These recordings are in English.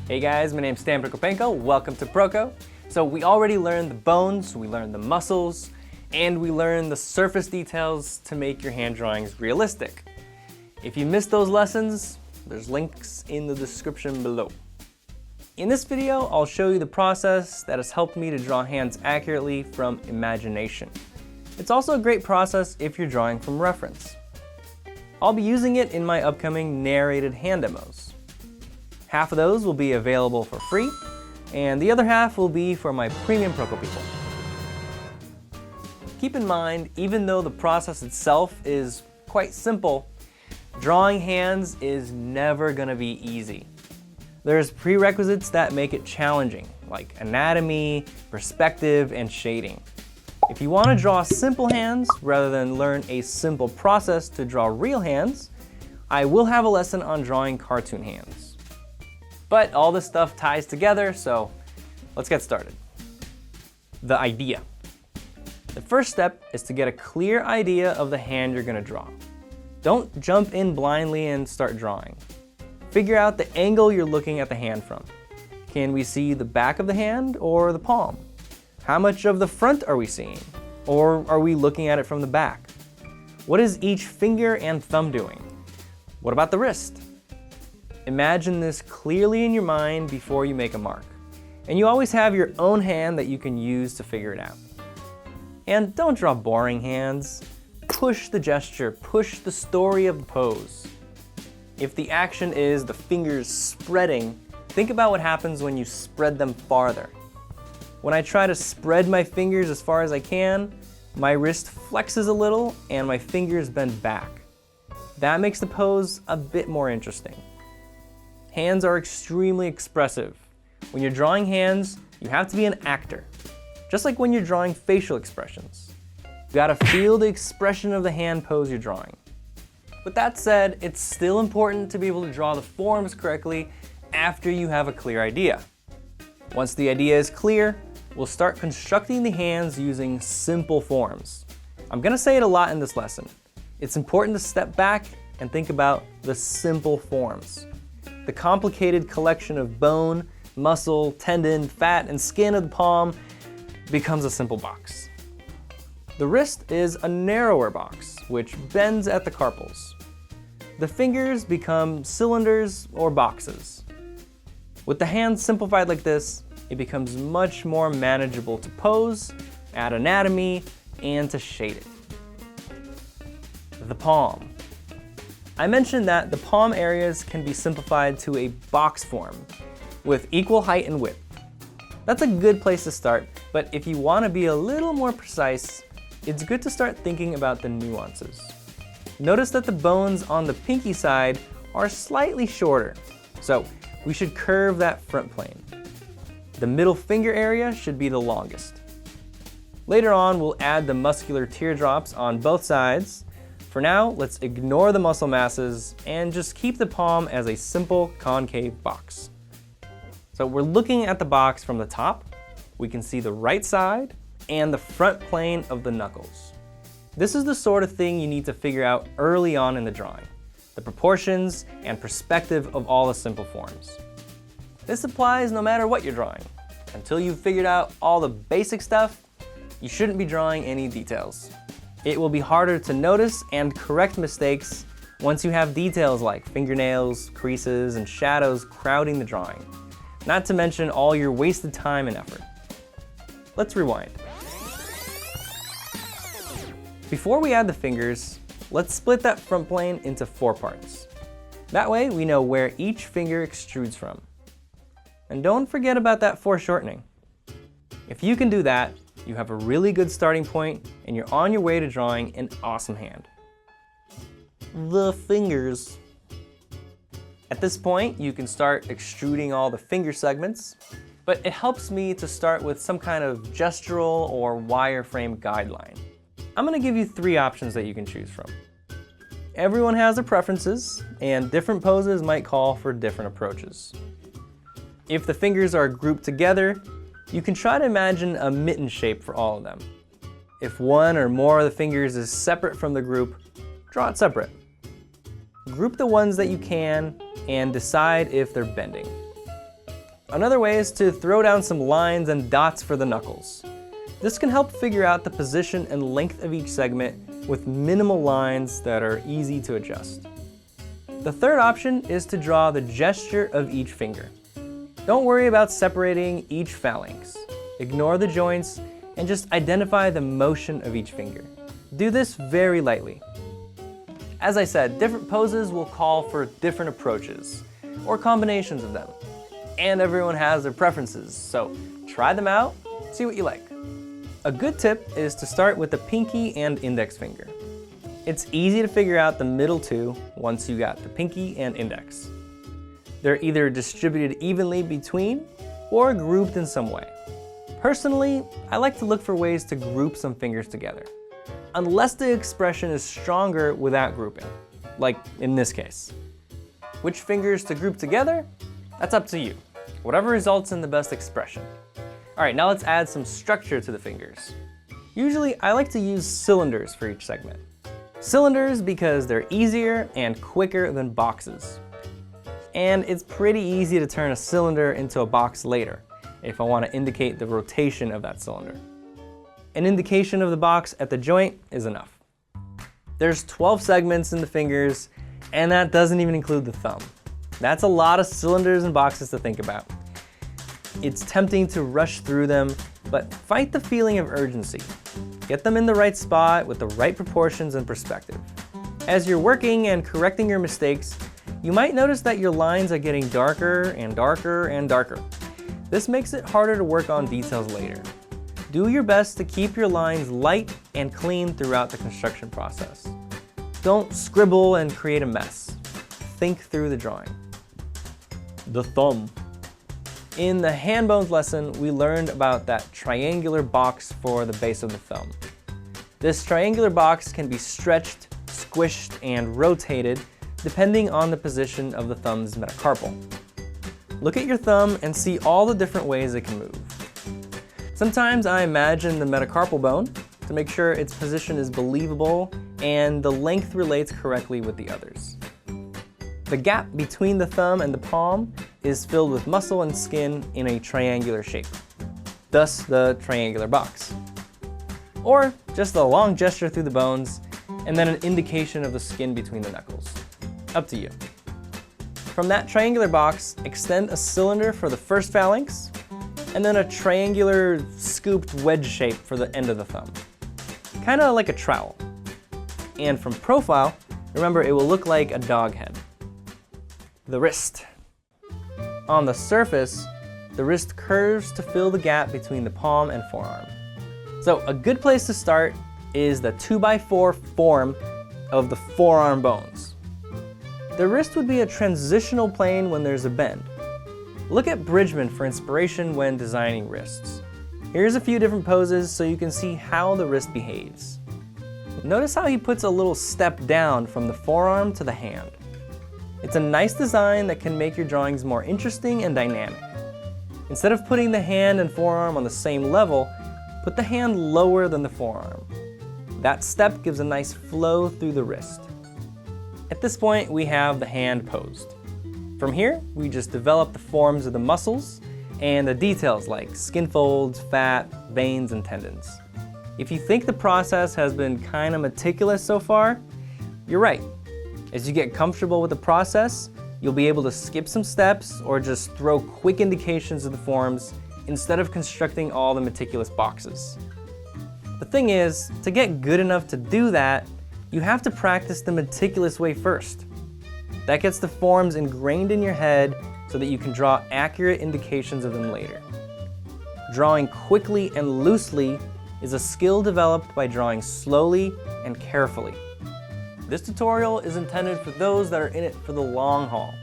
Hey guys, my name's Prokopenko. Welcome to Proko. So we already learned the bones, we learned the muscles, and we learned the surface details to make your hand drawings realistic. If you missed those lessons, there's links in the description below. In this video, I'll show you the process that has helped me to draw hands accurately from imagination. It's also a great process if you're drawing from reference. I'll be using it in my upcoming narrated hand demos. Half of those will be available for free, and the other half will be for my premium Proko people. Keep in mind, even though the process itself is quite simple, drawing hands is never gonna be easy. There's prerequisites that make it challenging, like anatomy, perspective, and shading. If you want to draw simple hands rather than learn a simple process to draw real hands, I will have a lesson on drawing cartoon hands. But all this stuff ties together, so let's get started. The idea. The first step is to get a clear idea of the hand you're gonna draw. Don't jump in blindly and start drawing. Figure out the angle you're looking at the hand from. Can we see the back of the hand or the palm? How much of the front are we seeing? Or are we looking at it from the back? What is each finger and thumb doing? What about the wrist? Imagine this clearly in your mind before you make a mark. And you always have your own hand that you can use to figure it out. And don't draw boring hands. Push the gesture, push the story of the pose. If the action is the fingers spreading, think about what happens when you spread them farther. When I try to spread my fingers as far as I can, my wrist flexes a little and my fingers bend back. That makes the pose a bit more interesting. Hands are extremely expressive. When you're drawing hands, you have to be an actor. Just like when you're drawing facial expressions. You gotta feel the expression of the hand pose you're drawing. With that said, it's still important to be able to draw the forms correctly after you have a clear idea. Once the idea is clear, we'll start constructing the hands using simple forms. I'm gonna say it a lot in this lesson. It's important to step back and think about the simple forms. The complicated collection of bone, muscle, tendon, fat, and skin of the palm becomes a simple box. The wrist is a narrower box, which bends at the carpals. The fingers become cylinders or boxes. With the hands simplified like this, it becomes much more manageable to pose, add anatomy, and to shade it. The palm. I mentioned that the palm areas can be simplified to a box form with equal height and width. That's a good place to start, but if you want to be a little more precise, it's good to start thinking about the nuances. Notice that the bones on the pinky side are slightly shorter, so we should curve that front plane. The middle finger area should be the longest. Later on, we'll add the muscular teardrops on both sides. For now, let's ignore the muscle masses and just keep the palm as a simple concave box. So we're looking at the box from the top. We can see the right side and the front plane of the knuckles. This is the sort of thing you need to figure out early on in the drawing, the proportions and perspective of all the simple forms. This applies no matter what you're drawing. Until you've figured out all the basic stuff, you shouldn't be drawing any details. It will be harder to notice and correct mistakes once you have details like fingernails, creases, and shadows crowding the drawing, not to mention all your wasted time and effort. Let's rewind. Before we add the fingers, let's split that front plane into 4 parts. That way we know where each finger extrudes from. And don't forget about that foreshortening. If you can do that, you have a really good starting point and you're on your way to drawing an awesome hand. The fingers. At this point, you can start extruding all the finger segments, but it helps me to start with some kind of gestural or wireframe guideline. I'm gonna give you 3 options that you can choose from. Everyone has their preferences, and different poses might call for different approaches. If the fingers are grouped together, you can try to imagine a mitten shape for all of them. If one or more of the fingers is separate from the group, draw it separate. Group the ones that you can and decide if they're bending. Another way is to throw down some lines and dots for the knuckles. This can help figure out the position and length of each segment with minimal lines that are easy to adjust. The third option is to draw the gesture of each finger. Don't worry about separating each phalanx. Ignore the joints and just identify the motion of each finger. Do this very lightly. As I said, different poses will call for different approaches, or combinations of them. And everyone has their preferences, so try them out, see what you like. A good tip is to start with the pinky and index finger. It's easy to figure out the middle two once you got the pinky and index. They're either distributed evenly between or grouped in some way. Personally, I like to look for ways to group some fingers together, unless the expression is stronger without grouping, like in this case. Which fingers to group together? That's up to you. Whatever results in the best expression. All right, now let's add some structure to the fingers. Usually, I like to use cylinders for each segment. Cylinders because they're easier and quicker than boxes. And it's pretty easy to turn a cylinder into a box later, if I want to indicate the rotation of that cylinder. An indication of the box at the joint is enough. There's 12 segments in the fingers, and that doesn't even include the thumb. That's a lot of cylinders and boxes to think about. It's tempting to rush through them, but fight the feeling of urgency. Get them in the right spot with the right proportions and perspective. As you're working and correcting your mistakes, you might notice that your lines are getting darker and darker and darker. This makes it harder to work on details later. Do your best to keep your lines light and clean throughout the construction process. Don't scribble and create a mess. Think through the drawing. The thumb. In the hand bones lesson, we learned about that triangular box for the base of the thumb. This triangular box can be stretched, squished, and rotated depending on the position of the thumb's metacarpal. Look at your thumb and see all the different ways it can move. Sometimes I imagine the metacarpal bone to make sure its position is believable and the length relates correctly with the others. The gap between the thumb and the palm is filled with muscle and skin in a triangular shape, thus the triangular box. Or just a long gesture through the bones and then an indication of the skin between the knuckles. Up to you. From that triangular box, extend a cylinder for the first phalanx and then a triangular scooped wedge shape for the end of the thumb. Kind of like a trowel. And from profile, remember it will look like a dog head. The wrist. On the surface, the wrist curves to fill the gap between the palm and forearm. So a good place to start is the 2x4 form of the forearm bones. The wrist would be a transitional plane when there's a bend. Look at Bridgman for inspiration when designing wrists. Here's a few different poses so you can see how the wrist behaves. Notice how he puts a little step down from the forearm to the hand. It's a nice design that can make your drawings more interesting and dynamic. Instead of putting the hand and forearm on the same level, put the hand lower than the forearm. That step gives a nice flow through the wrist. At this point, we have the hand posed. From here, we just develop the forms of the muscles and the details like skin folds, fat, veins, and tendons. If you think the process has been kind of meticulous so far, you're right. As you get comfortable with the process, you'll be able to skip some steps or just throw quick indications of the forms instead of constructing all the meticulous boxes. The thing is, to get good enough to do that, you have to practice the meticulous way first. That gets the forms ingrained in your head so that you can draw accurate indications of them later. Drawing quickly and loosely is a skill developed by drawing slowly and carefully. This tutorial is intended for those that are in it for the long haul,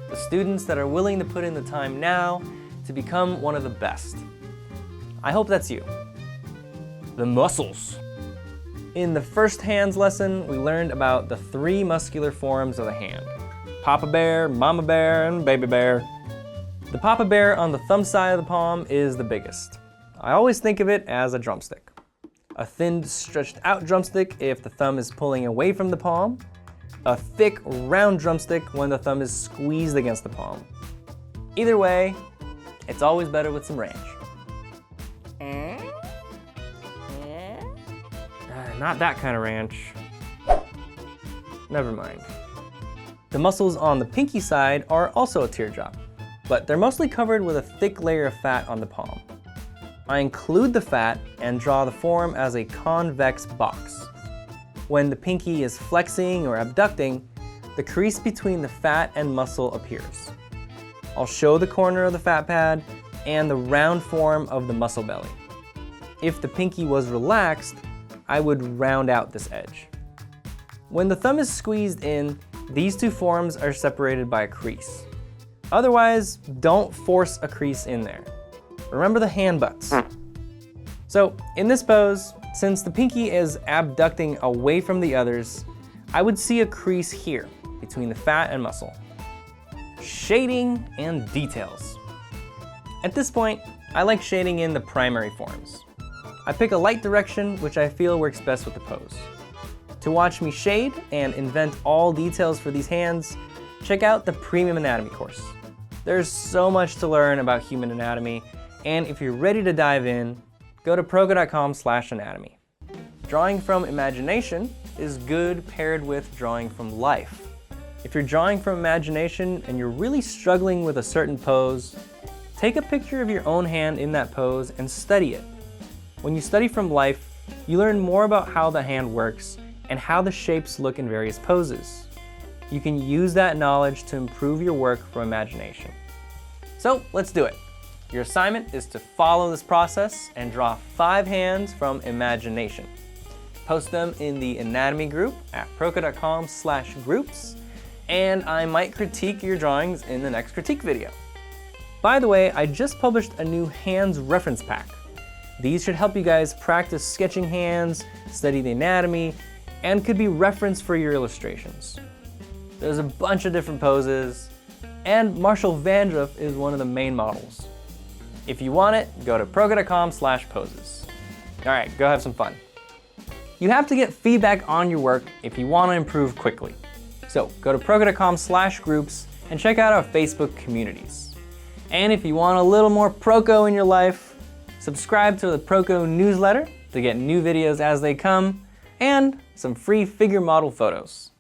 the students that are willing to put in the time now to become one of the best. I hope that's you. The muscles. In the first hands lesson, we learned about the 3 muscular forms of the hand: Papa Bear, Mama Bear, and Baby Bear. The Papa Bear on the thumb side of the palm is the biggest. I always think of it as a drumstick. a thin, stretched out drumstick if the thumb is pulling away from the palm, a thick, round drumstick when the thumb is squeezed against the palm. Either way, it's always better with some ranch. Not that kind of ranch. Never mind. The muscles on the pinky side are also a teardrop, but they're mostly covered with a thick layer of fat on the palm. I include the fat and draw the form as a convex box. When the pinky is flexing or abducting, the crease between the fat and muscle appears. I'll show the corner of the fat pad and the round form of the muscle belly. If the pinky was relaxed, I would round out this edge. When the thumb is squeezed in, these two forms are separated by a crease. Otherwise, don't force a crease in there. Remember the hand butts. So in this pose, since the pinky is abducting away from the others, I would see a crease here between the fat and muscle. Shading and details. At this point, I like shading in the primary forms. I pick a light direction which I feel works best with the pose. To watch me shade and invent all details for these hands, check out the Premium Anatomy course. There's so much to learn about human anatomy, and if you're ready to dive in, go to proko.com/anatomy. Drawing from imagination is good paired with drawing from life. If you're drawing from imagination and you're really struggling with a certain pose, take a picture of your own hand in that pose and study it. When you study from life, you learn more about how the hand works and how the shapes look in various poses. You can use that knowledge to improve your work from imagination. So let's do it. Your assignment is to follow this process and draw 5 hands from imagination. Post them in the anatomy group at proko.com/groups, and I might critique your drawings in the next critique video. By the way, I just published a new hands reference pack. These should help you guys practice sketching hands, study the anatomy, and could be referenced for your illustrations. There's a bunch of different poses, and Marshall Vandruff is one of the main models. If you want it, go to proko.com/poses. All right, go have some fun. You have to get feedback on your work if you want to improve quickly. So go to proko.com/groups and check out our Facebook communities. And if you want a little more Proko in your life, subscribe to the Proko newsletter to get new videos as they come, and some free figure model photos.